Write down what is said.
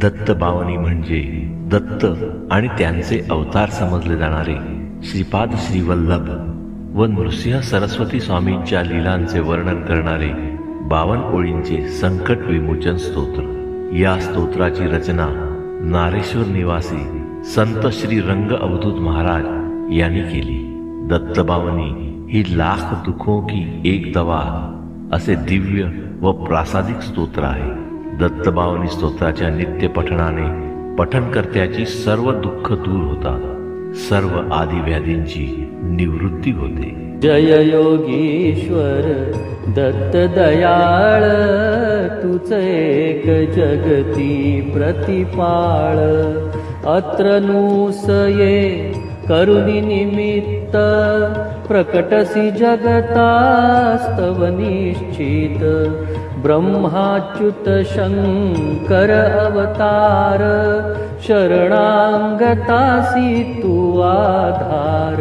दत्तबावनी म्हणजे दत्त आणि त्यांचे अवतार समजले जाणारे श्रीपाद श्रीवल्लभ व नृसिंह सरस्वती स्वामींच्या लीलांचे वर्णन करणारे 52 ओळींचे संकट विमोचन स्तोत्र। या स्तोत्राची रचना नारेश्वर निवासी संत श्री रंग अवधूत महाराज यांनी केली। दत्तबावनी ही लाख दुखों की एक दवा असे दिव्य व प्रासादिक स्तोत्र आहे। दत्तबावनी स्तोत्राच्या नित्य पठणाने पठणकर्त्याची सर्व दुःख दूर होतात, सर्व आदि व्याधींची निवृत्ती होते। जय योगीश्वर दत्त दयाळ, तुझ एक जगती प्रतिपाळ। अत्र नुसये करुणी निमित्त, प्रकटसी जगतास्तव निश्चित। ब्रह्माच्युत शंकर अवतार, शरणांगतासी तू आधार।